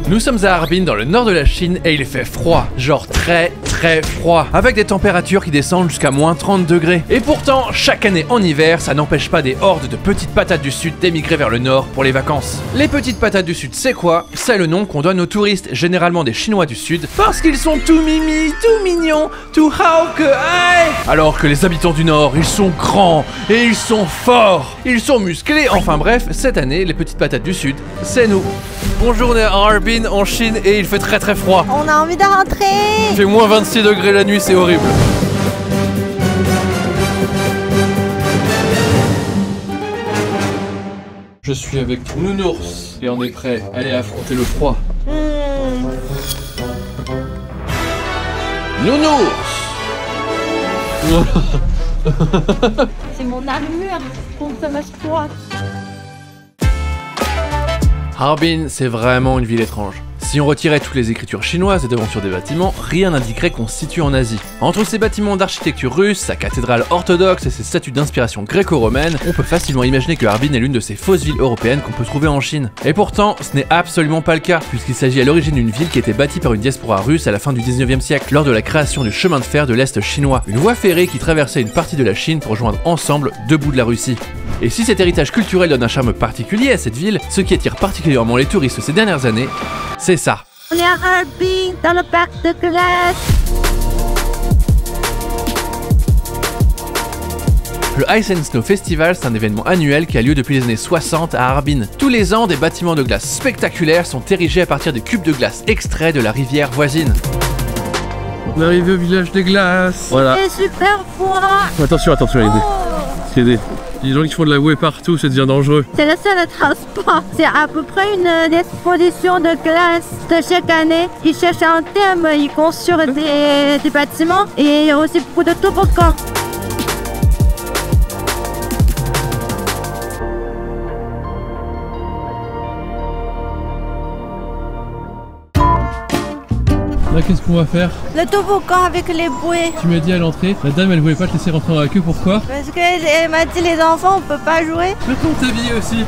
Nous sommes à Harbin dans le nord de la Chine et il fait froid, genre très froid, avec des températures qui descendent jusqu'à moins 30 degrés. Et pourtant, chaque année en hiver, ça n'empêche pas des hordes de petites patates du sud d'émigrer vers le nord pour les vacances. Les petites patates du sud, c'est quoi? C'est le nom qu'on donne aux touristes, généralement des Chinois du sud, parce qu'ils sont tout mimi, tout mignons, tout hao que aïe. Alors que les habitants du nord, ils sont grands et ils sont forts, ils sont musclés. Enfin bref, cette année, les petites patates du sud, c'est nous. Bonjour, on est à Harbin en Chine et il fait très froid. On a envie de rentrer. Il fait moins 26 degrés la nuit, c'est horrible. Je suis avec Nounours et on est prêt à aller affronter le froid. Nounours. C'est mon armure contre ma froid. Harbin, c'est vraiment une ville étrange. Si on retirait toutes les écritures chinoises et devant sur des bâtiments, rien n'indiquerait qu'on se situe en Asie. Entre ces bâtiments d'architecture russe, sa cathédrale orthodoxe et ses statues d'inspiration gréco-romaine, on peut facilement imaginer que Harbin est l'une de ces fausses villes européennes qu'on peut trouver en Chine. Et pourtant, ce n'est absolument pas le cas, puisqu'il s'agit à l'origine d'une ville qui a été bâtie par une diaspora russe à la fin du 19e siècle, lors de la création du chemin de fer de l'Est chinois, une voie ferrée qui traversait une partie de la Chine pour joindre ensemble deux bouts de la Russie. Et si cet héritage culturel donne un charme particulier à cette ville, ce qui attire particulièrement les touristes ces dernières années, c'est ça. On est à Harbin, dans le parc de glace. Le Ice and Snow Festival, c'est un événement annuel qui a lieu depuis les années 60 à Harbin. Tous les ans, des bâtiments de glace spectaculaires sont érigés à partir des cubes de glace extraits de la rivière voisine. On est arrivé au village des glaces. Voilà. C'est super froid. Attention, il y a des gens qui font de la bouée partout, ça devient dangereux. C'est le seul transport. C'est à peu près une exposition de glace de chaque année. Ils cherchent un thème, ils construisent des bâtiments et aussi beaucoup de toboggans. Là, qu'est-ce qu'on va faire? Le toboggan avec les bouées. Tu m'as dit à l'entrée, la dame elle voulait pas te laisser rentrer dans la queue, pourquoi? Parce qu'elle m'a dit les enfants on peut pas jouer. Maintenant t'habiller aussi.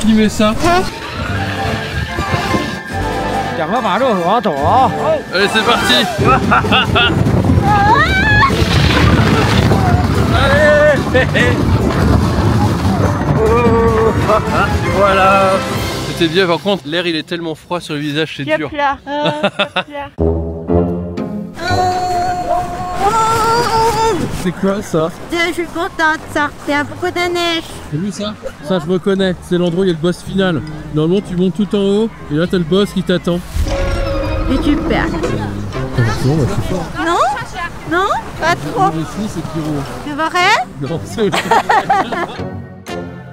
Qui met ça? Allez, c'est parti. Voilà. C'était bien, par contre, l'air il est tellement froid sur le visage, c'est dur. C'est quoi ça? Je suis contente, ça. Il y a beaucoup de neige. T'as vu ça? Ça je reconnais, c'est l'endroit où il y a le boss final. Normalement tu montes tout en haut et là t'as le boss qui t'attend. Et tu perds. Non, bah, c'est fort. Non? Non? Pas trop. Ici c'est Pyro. C'est vrai? Non, c'est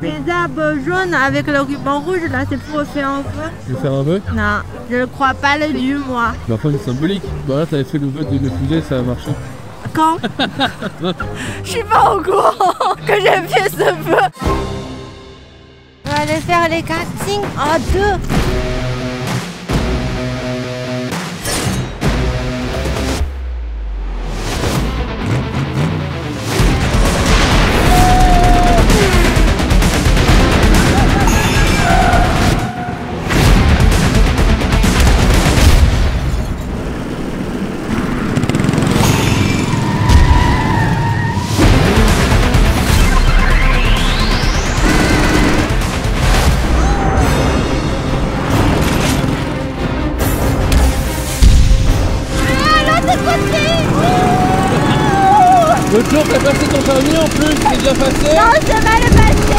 Les arbres jaunes avec le ruban rouge, là, c'est pour faire un feu. Tu veux faire un vœu? Non, je ne crois pas le dieu, moi. Bah enfin c'est symbolique. Bah là t'avais fait le vœu de m'épouser, ça a marché. Quand? Je suis pas au courant que j'ai fait ce vœu. On va aller faire les castings en deux. L'autre jour t'as passé ton permis en plus, c'est bien passé? Non, c'est mal passé.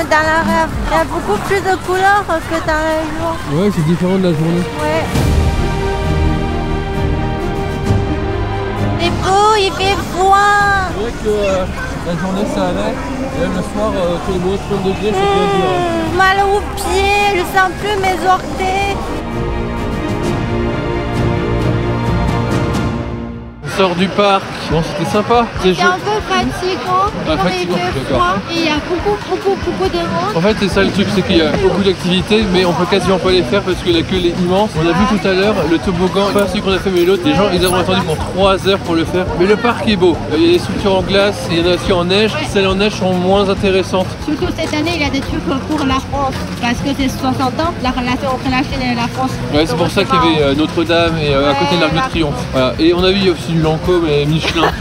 Dans la rêve, il y a beaucoup plus de couleurs que dans le jour. Ouais, c'est différent de la journée. Ouais. C'est beau, il fait froid. C'est vrai que la journée ça allait, et même le soir, quand il est moins 30 degrés, c'est bien dur. Mal aux pieds, je sens plus mes orteils. sort du parc. Bon, c'était sympa. C'est un peu fatigant, Ah, quand il fatigant, fait d'accord. froid et il y a beaucoup de monde. En fait, c'est ça le truc, c'est qu'il y a beaucoup d'activités, mais on peut quasiment pas les faire parce que la queue est immense. On a vu tout à l'heure le toboggan, pas celui qu'on a fait, mais l'autre. Les gens, ils ont attendu pour 3 heures pour le faire. Mais le parc est beau. Il y a des structures en glace, il y en a aussi en neige. Celles en neige sont moins intéressantes. Surtout cette année, il y a des trucs pour la France. Parce que c'est 60 ans, la relation entre la Chine et la France. Ouais, c'est pour ça qu'il y avait Notre-Dame et à côté de l'Arc de Triomphe. Voilà. Et on a vu aussi du Lancôme et Michelin.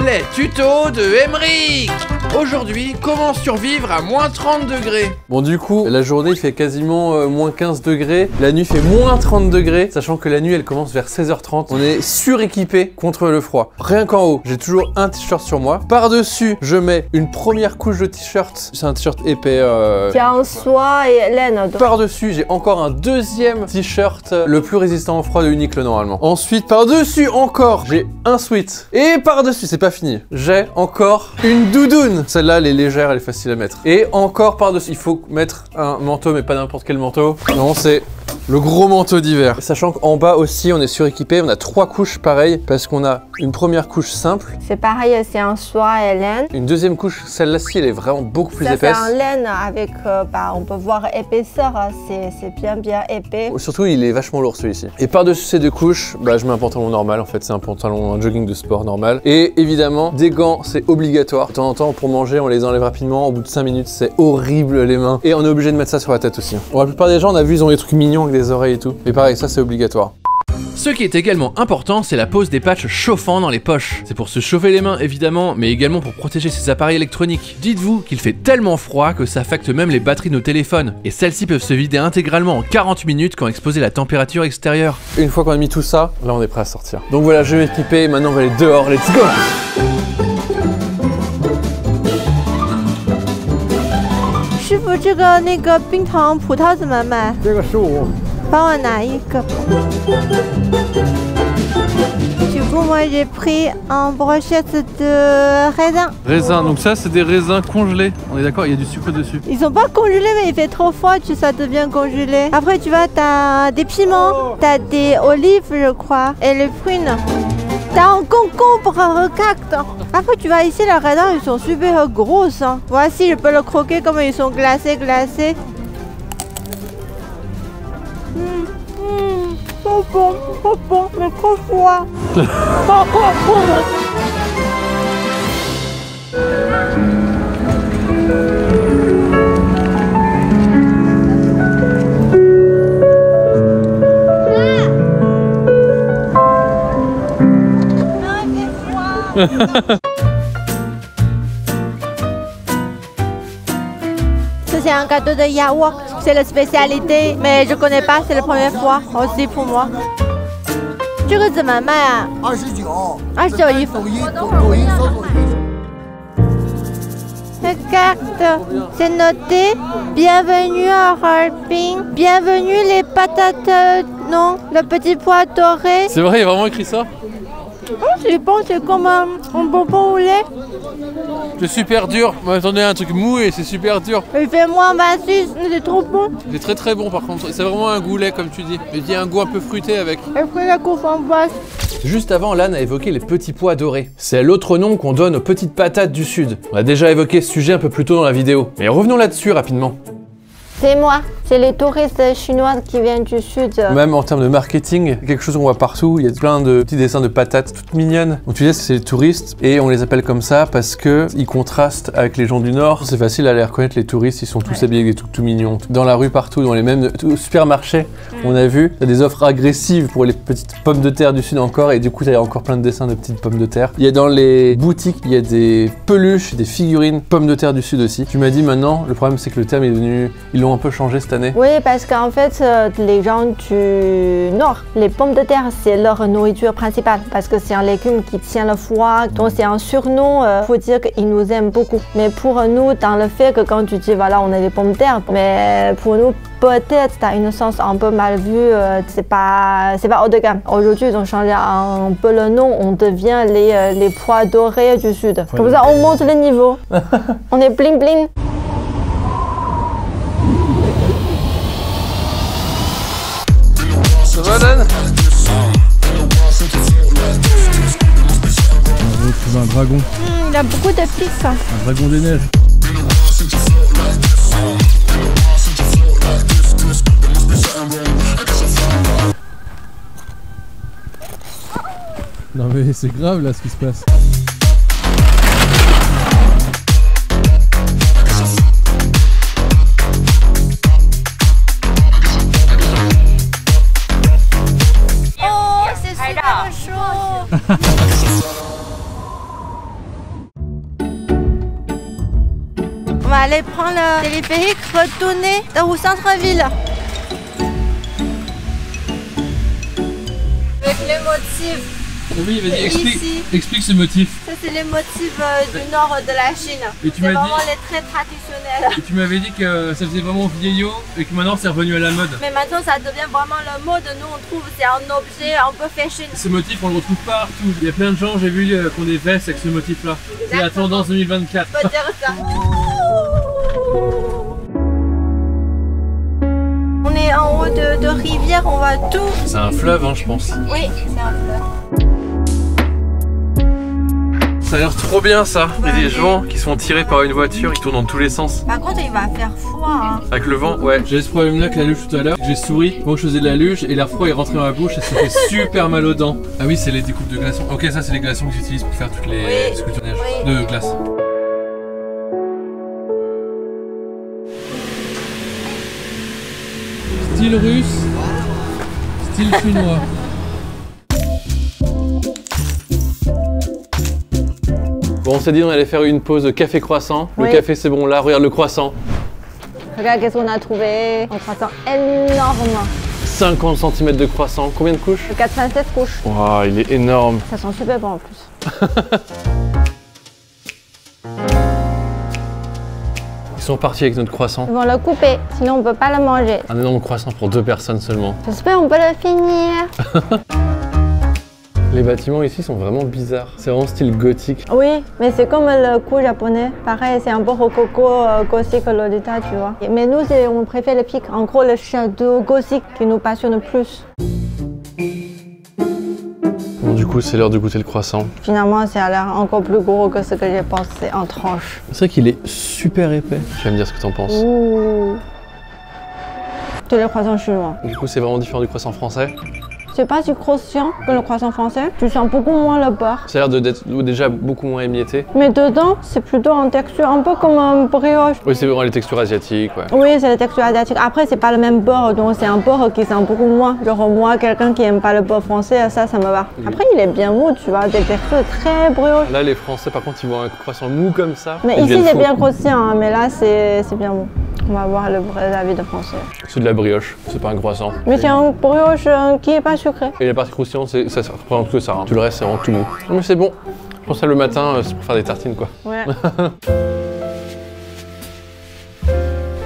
Les tutos de Emeric. Aujourd'hui, comment survivre à moins 30 degrés. Bon, du coup, la journée il fait quasiment moins 15 degrés. La nuit fait moins 30 degrés. Sachant que la nuit elle commence vers 16h30. On est suréquipé contre le froid. Rien qu'en haut, j'ai toujours un t-shirt sur moi. Par-dessus, je mets une première couche de t-shirt. C'est un t-shirt épais. C'est en soie et laine. Par-dessus, j'ai encore un deuxième t-shirt, le plus résistant au froid de Uniqlo normalement. Ensuite, par-dessus encore, j'ai un sweat. Et par-dessus, c'est pas fini. J'ai encore une doudoune. Celle-là, elle est légère, elle est facile à mettre. Et encore par-dessus, il faut mettre un manteau, mais pas n'importe quel manteau. Non, c'est le gros manteau d'hiver. Sachant qu'en bas aussi, on est suréquipé. On a 3 couches pareilles parce qu'on a une première couche simple. C'est pareil, c'est en soie et laine. Une deuxième couche, celle-là-ci, elle est vraiment beaucoup plus Ça, épaisse. c'est en laine avec, on peut voir épaisseur, hein. C'est bien épais. Surtout, il est vachement lourd celui-ci. Et par-dessus ces 2 couches, je mets un pantalon normal. En fait, c'est un pantalon, un jogging de sport normal. Et évidemment, des gants, c'est obligatoire. De temps en temps, pour manger, on les enlève rapidement. Au bout de 5 minutes, c'est horrible les mains. Et on est obligé de mettre ça sur la tête aussi. Bon, la plupart des gens, on a vu, ils ont des trucs mignons avec des oreilles et tout. Mais pareil, ça, c'est obligatoire. Ce qui est également important, c'est la pose des patchs chauffants dans les poches. C'est pour se chauffer les mains évidemment, mais également pour protéger ses appareils électroniques. Dites-vous qu'il fait tellement froid que ça affecte même les batteries de nos téléphones. Et celles-ci peuvent se vider intégralement en 40 minutes quand exposées à la température extérieure. Une fois qu'on a mis tout ça, là on est prêt à sortir. Donc voilà, je vais m'équiper, maintenant on va aller dehors, let's go! 师傅，这个那个冰糖葡萄怎么买？这个15。帮我拿一个。Du coup, moi j'ai pris un brochette de raisin. Raisin, donc ça c'est des raisins congelés. On est d'accord, il y a du sucre dessus. Ils sont pas congelés, mais il fait trop froid, ça devient congelé. Après, tu vois, t'as des piments, t'as des olives, je crois, et les prunes. T'as un concombre, regarde. Après, tu vois ici, les raisins, ils sont super grosses. Hein. Voici, je peux le croquer comme ils sont glacés. Trop bon, mais trop froid. Ça c'est un gâteau de yaourt, c'est la spécialité, mais je connais pas, c'est la première fois aussi pour moi. 这个怎么卖啊？29一份。Regarde, c'est noté. Bienvenue à Harbin. Bienvenue les patates, non, le petit pois doré. C'est vrai, il y a vraiment écrit ça? C'est bon, c'est comme un bonbon au lait. C'est super dur. On m'attendait à un truc mou et c'est super dur. Il fait moins 26, c'est trop bon. C'est très très bon par contre. C'est vraiment un goût lait comme tu dis. Mais il y a un goût un peu fruité avec. Après la coupe en boisse. Juste avant, Lan a évoqué les petits pois dorés. C'est l'autre nom qu'on donne aux petites patates du sud. On a déjà évoqué ce sujet un peu plus tôt dans la vidéo. Mais revenons là-dessus rapidement. C'est moi, c'est les touristes chinois qui viennent du sud. Même en termes de marketing, quelque chose qu'on voit partout, il y a plein de petits dessins de patates toutes mignonnes. Donc tu dis c'est les touristes et on les appelle comme ça parce que ils contrastent avec les gens du nord. C'est facile à les reconnaître, les touristes, ils sont tous habillés avec des trucs tout mignons. Dans la rue partout, dans les mêmes supermarchés, on a vu, il y a des offres agressives pour les petites pommes de terre du sud encore et du coup il y a encore plein de dessins de petites pommes de terre. Il y a dans les boutiques, il y a des peluches, des figurines, pommes de terre du sud aussi. Tu m'as dit maintenant, le problème c'est que le terme est devenu, ils l'ont un peu changé cette année. Oui, parce qu'en fait, les gens du nord, les pommes de terre, c'est leur nourriture principale. Parce que c'est un légume qui tient le froid. Donc c'est un surnom, faut dire qu'ils nous aiment beaucoup. Mais pour nous, dans le fait que quand tu dis, voilà, on a des pommes de terre, mais pour nous, peut-être, tu as une sens un peu mal vue, c'est pas haut de gamme. Aujourd'hui, ils ont changé un peu le nom, on devient les pois dorés du sud. Comme ça, on monte le niveau. On est bling bling. Ça va, Dan? veux un dragon. Il a beaucoup de pics. Un dragon des neiges. Non mais c'est grave là ce qui se passe. Oh, c'est super chaud. On va aller prendre le téléphérique, retourner au centre-ville. Avec les motifs. Oui, vas-y, Ici. explique ce motif. Ça, c'est les motifs du nord de la Chine. Et tu C'est m'as dit- vraiment les traits traditionnels. Et tu m'avais dit que ça faisait vraiment vieillot et que maintenant c'est revenu à la mode. Mais maintenant, ça devient vraiment le mode. Nous, on trouve c'est un objet un peu fashion. Ce motif, on le retrouve partout. Il y a plein de gens, j'ai vu, qui ont des vestes avec ce motif-là. C'est la tendance 2024. On peut dire ça. On est en haut de rivière, on voit tout. C'est un fleuve, hein, je pense. Oui, c'est un fleuve. Ça a l'air trop bien ça. Il y a des gens qui sont tirés par une voiture, ils tournent dans tous les sens. Par contre, il va faire froid. Hein. Avec le vent, ouais. J'ai ce problème-là que la luge tout à l'heure. J'ai souri quand je faisais de la luge et l'air froid est rentré dans la bouche et ça fait super mal aux dents. Ah oui, c'est les découpes de glaçons. Ok, ça c'est les glaçons que j'utilise pour faire toutes les Oui. sculptures de neige. Oui. De glace. Style russe, style chinois. Bon, on s'est dit on allait faire une pause café croissant. Le Oui. café c'est bon là, regarde le croissant. Regarde qu'est-ce qu'on a trouvé. Un croissant énorme. 50 cm de croissant, combien de couches? 87 couches. Waouh, il est énorme. Ça sent super bon en plus. Ils sont partis avec notre croissant. Ils vont le couper, sinon on peut pas le manger. Un énorme croissant pour 2 personnes seulement. J'espère qu'on peut le finir. Les bâtiments ici sont vraiment bizarres. C'est vraiment style gothique. Oui, mais c'est comme le coup japonais. Pareil, c'est un peu rococo, gothique, Lolita, tu vois. Mais nous, on préfère le pic. En gros, le château gothique qui nous passionne le plus. Bon, du coup, c'est l'heure de goûter le croissant. Finalement, ça a l'air encore plus gros que ce que j'ai pensé en tranche. C'est vrai qu'il est super épais. Tu vas me dire ce que t'en penses. Ouh. Tous les croissants chinois. Du coup, c'est vraiment différent du croissant français. C'est pas si croustillant que le croissant français. Tu sens beaucoup moins le beurre. Ça a l'air d'être déjà beaucoup moins émietté. Mais dedans, c'est plutôt en texture, un peu comme un brioche. Oui, c'est vraiment les textures asiatiques, ouais. Oui, c'est la texture asiatique. Après, c'est pas le même beurre, donc c'est un beurre qui sent beaucoup moins. Genre moi, quelqu'un qui aime pas le beurre français, ça me va. Après, il est bien mou, tu vois, des textures très brioches. Là, les Français, par contre, ils voient un croissant mou comme ça. Mais ils ici, deviennent c'est fous. bien croustillant, hein, mais là, c'est bien mou. On va voir le vrai avis de français. C'est de la brioche, c'est pas un croissant. Mais c'est un brioche qui est pas sucré. Et la partie croustillante, ça représente que ça. Hein. Tout le reste, c'est vraiment tout mou. Mais c'est bon. Je pense que le matin, c'est pour faire des tartines, quoi. Ouais.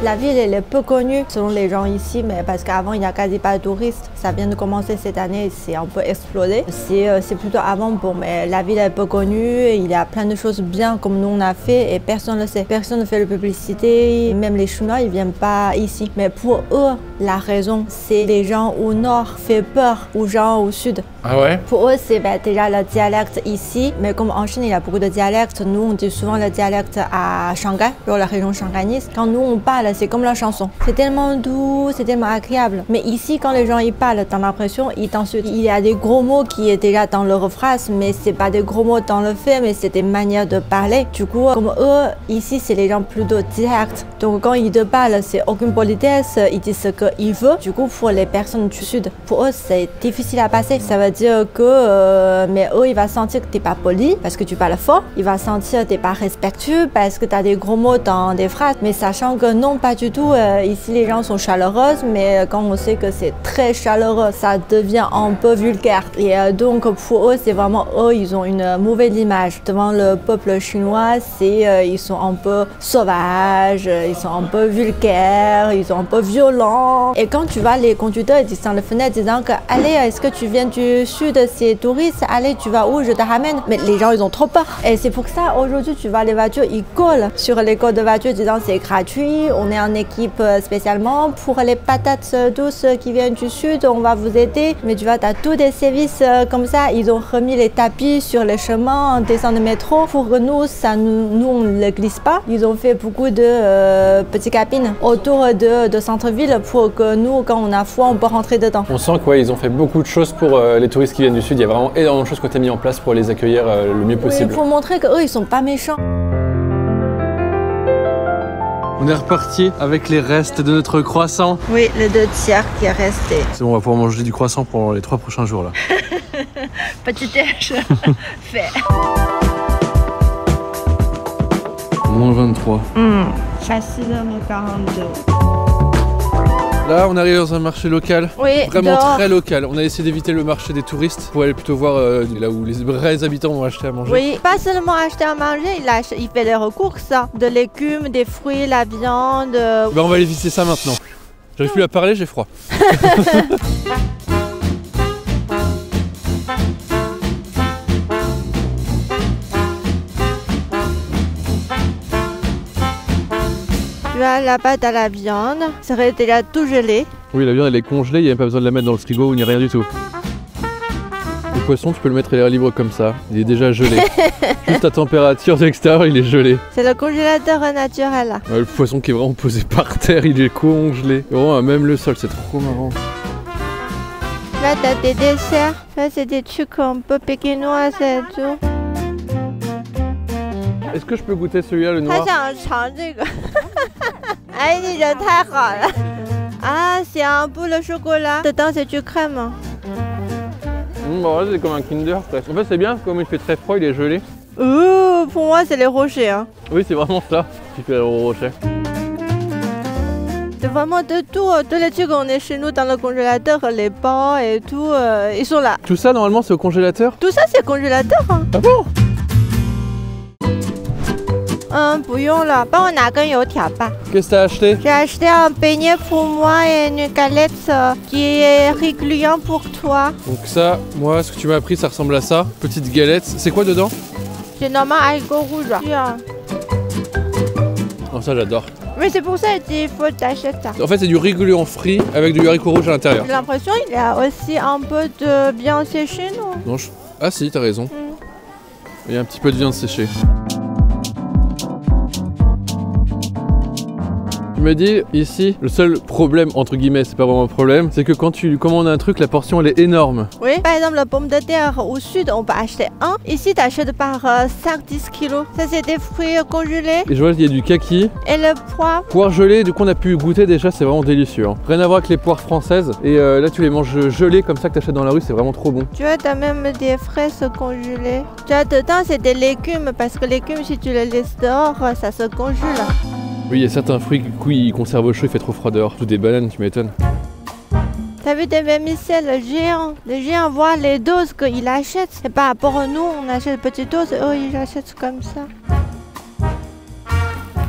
La ville, elle est peu connue selon les gens ici, mais parce qu'avant, il n'y a quasi pas de touristes. Ça vient de commencer cette année, c'est un peu explosé. C'est plutôt avant, bon, mais la ville est peu connue, il y a plein de choses bien comme nous on a fait et personne ne le sait. Personne ne fait de publicité, même les Chinois, ils viennent pas ici. Mais pour eux, la raison, c'est les gens au nord fait peur aux gens au sud. Ah ouais? Pour eux, c'est déjà le dialecte ici, mais comme en Chine, il y a beaucoup de dialectes, nous, on dit souvent le dialecte à Shanghai, dans la région shanghaïse. Quand nous, on parle, c'est comme la chanson. C'est tellement doux, c'est tellement agréable. Mais ici, quand les gens y parlent, t'as l'impression, il y a des gros mots qui est déjà dans leur phrase, mais c'est pas des gros mots dans le fait, mais c'est des manières de parler. Du coup, comme eux, ici, c'est les gens plutôt directs. Donc, quand ils te parlent, c'est aucune politesse, ils disent ce qu'ils veulent. Du coup, pour les personnes du sud, pour eux, c'est difficile à passer. Ça veut dire que, mais eux, il va sentir que t'es pas poli parce que tu parles fort. Il va sentir que t'es pas respectueux parce que t'as des gros mots dans des phrases. Mais sachant que non, pas du tout. Ici, les gens sont chaleureux, mais quand on sait que c'est très chaleureux, ça devient un peu vulgaire. Et donc, pour eux, c'est vraiment eux, ils ont une mauvaise image devant le peuple chinois. C'est ils sont un peu sauvages, ils sont un peu vulgaires, ils sont un peu violents. Et quand tu vas les conducteurs, ils disent dans la fenêtre, disant que allez, est-ce que tu viens du sud, c'est touriste, allez, tu vas où, je te ramène. Mais les gens, ils ont trop peur. Et c'est pour ça, aujourd'hui, tu vois les voitures, ils collent sur les codes de voiture, disant c'est gratuit, on est en équipe spécialement. Pour les patates douces qui viennent du sud, on va vous aider. Mais tu vois, tu as tous des services comme ça. Ils ont remis les tapis sur les chemins en descente de métro. Pour nous, nous on ne le glisse pas. Ils ont fait beaucoup de petites cabines autour de centre-ville pour que nous, quand on a froid, on peut rentrer dedans. On sent qu'ils ont fait beaucoup de choses pour les touristes qui viennent du sud. Il y a vraiment énormément de choses qui ont été mises en place pour les accueillir le mieux possible. Il faut montrer qu'eux, ils sont pas méchants. On est reparti avec les restes de notre croissant. Oui, le 2 tiers qui est resté. C'est bon, on va pouvoir manger du croissant pendant les 3 prochains jours là. Petit déj fait. Moins 23. Facile, mais 42. Là, on arrive dans un marché local, Oui, vraiment dehors. très local. On a essayé d'éviter le marché des touristes pour aller plutôt voir là où les vrais habitants vont acheter à manger. Oui, pas seulement acheter à manger, il fait des recours, ça. De légumes, des fruits, la viande. Ben, on va aller visiter ça maintenant. J'arrive plus à parler, j'ai froid. Tu vois, là-bas, t'as la viande. Ça serait déjà tout gelé. Oui, la viande elle est congelée, il n'y a même pas besoin de la mettre dans le frigo ni rien du tout. Le poisson, tu peux le mettre à l'air libre comme ça, il est déjà gelé. Juste à température de l'extérieur, il est gelé. C'est le congélateur naturel, là. Le poisson qui est vraiment posé par terre, il est congelé. Vraiment, même le sol, c'est trop marrant. Là, t'as des desserts. Ça, c'est des trucs un peu pékinois, et tout. Est-ce que je peux goûter celui-là, le noir? 他想尝这个，哎，你人太好了。Ah, c'est un boule au chocolat. Dedans, c'est du crème. Bon, c'est comme un Kinder presque. En fait, c'est bien, comme il fait très froid, il est gelé. Pour moi, c'est les rochers. Hein. Oui, c'est vraiment ça qui fait le rocher. C'est vraiment de tout. Tous les trucs qu'on est chez nous dans le congélateur, les pains et tout, ils sont là. Tout ça, normalement, c'est au congélateur? Tout ça, c'est congélateur. Hein. Ah bon? 不用了，帮我拿根油条吧。 Qu'est-ce que t'as acheté? J'ai acheté un beignet pour moi et une galette qui est régulière pour toi. Donc ça, moi, ce que tu m'as appris, ça ressemble à ça. Petite galette. C'est quoi dedans? C'est normal haricot rouge. Oh, ça, j'adore. Mais c'est pour ça qu'il faut t'acheter ça. En fait, c'est du régulier frit avec du haricot rouge à l'intérieur. J'ai l'impression qu'il y a aussi un peu de viande séchée, non? Non, ah si, t'as raison. Il y a un petit peu de viande séchée. Tu m'as dit ici, le seul problème, entre guillemets, c'est pas vraiment un problème, c'est que quand tu commandes un truc, la portion elle est énorme. Oui, par exemple, la pomme de terre au sud, on peut acheter un. Ici, tu achètes par 5-10 kilos. Ça, c'est des fruits congelés. Et je vois qu'il y a du kaki. Et le poivre. Poire gelée, du coup on a pu goûter déjà, c'est vraiment délicieux. Hein. Rien à voir avec les poires françaises. Et là tu les manges gelées comme ça que t'achètes dans la rue, c'est vraiment trop bon. Tu vois, t'as même des fraises congelées. Tu vois, dedans, c'est des légumes parce que les légumes, si tu les laisses dehors, ça se congèle. Oui, il y a certains fruits qui conservent au chaud, il fait trop froid dehors. Tout des bananes, tu m'étonnes. T'as vu des vermicelles géants? Les géants voient les doses qu'ils achètent. Et par rapport à nous, on achète petites doses, eux, ils achètent comme ça.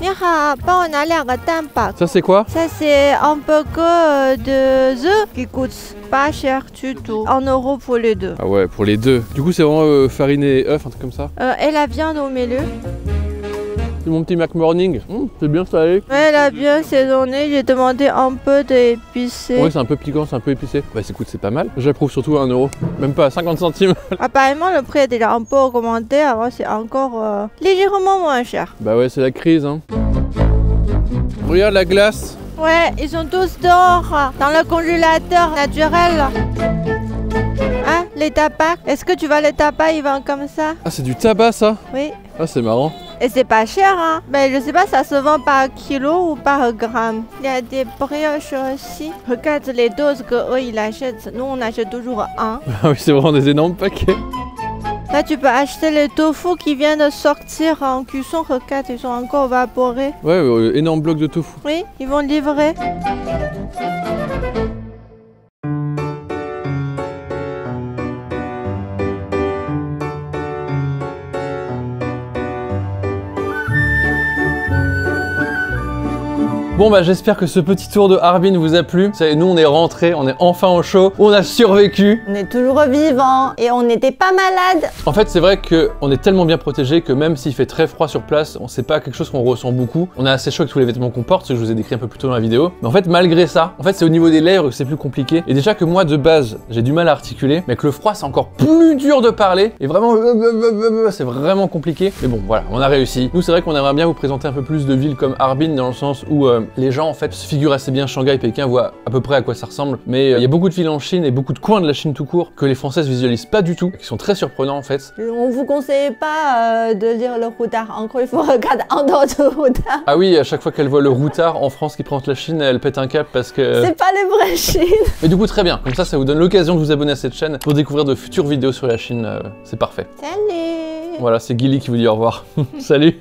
你好，帮我拿2个蛋堡。 Ça c'est quoi? Ça, c'est un burger de œufs qui coûte pas cher du tout. 1 euro pour les deux. Ah ouais, pour les deux. Du coup c'est vraiment fariné et œuf, un truc comme ça. Et la viande au milieu. C'est mon petit McMorning. C'est bien salé. Ouais, la viande saisonnée, j'ai demandé un peu d'épicé. Ouais, c'est un peu piquant, c'est un peu épicé. Bah écoute, c'est pas mal. J'approuve surtout à 1 euro. Même pas à 50 centimes. Apparemment, le prix est déjà un peu augmenté. Avant, c'est encore légèrement moins cher. Bah ouais, c'est la crise, hein. Regarde la glace. Ouais, ils sont tous dehors, dans le congélateur naturel. Hein, les tabacs? Est-ce que tu vois les tabacs, ils vendent comme ça? Ah, c'est du tabac ça? Oui. Ah, c'est marrant. Et c'est pas cher, hein. Mais je sais pas, ça se vend par kilo ou par gramme. Il y a des brioches aussi. Regarde les doses que eux ils achètent. Nous, on achète toujours un. Ah oui, c'est vraiment des énormes paquets. Là, tu peux acheter les tofu qui viennent de sortir en cuisson. Regarde, ils sont encore évaporés. Ouais, énorme bloc de tofu. Oui, ils vont livrer. Bon bah j'espère que ce petit tour de Harbin vous a plu. Vous savez, nous on est rentrés, on est enfin au chaud, on a survécu. On est toujours vivants et on n'était pas malade. En fait c'est vrai qu'on est tellement bien protégé que même s'il fait très froid sur place, c'est pas quelque chose qu'on ressent beaucoup. On a assez chaud avec tous les vêtements qu'on porte, ce que je vous ai décrit un peu plus tôt dans la vidéo. Mais en fait malgré ça, en fait c'est au niveau des lèvres que c'est plus compliqué. Et déjà que moi de base j'ai du mal à articuler, mais que le froid c'est encore plus dur de parler. Et vraiment c'est vraiment compliqué. Mais bon voilà, on a réussi. Nous c'est vrai qu'on aimerait bien vous présenter un peu plus de villes comme Harbin dans le sens où les gens en fait se figurent assez bien Shanghai, Pékin, voient à peu près à quoi ça ressemble. Mais il y a beaucoup de villes en Chine et beaucoup de coins de la Chine tout court que les Françaises visualisent pas du tout, qui sont très surprenants en fait. On vous conseille pas de lire le routard. Encore il faut regarder en dehors du routard. Ah oui, à chaque fois qu'elle voit le routard en France qui présente la Chine, elle pète un cap parce que... C'est pas les vraies Chines. Mais du coup très bien, comme ça vous donne l'occasion de vous abonner à cette chaîne pour découvrir de futures vidéos sur la Chine, c'est parfait. Salut. Voilà, c'est Gilly qui vous dit au revoir. Salut.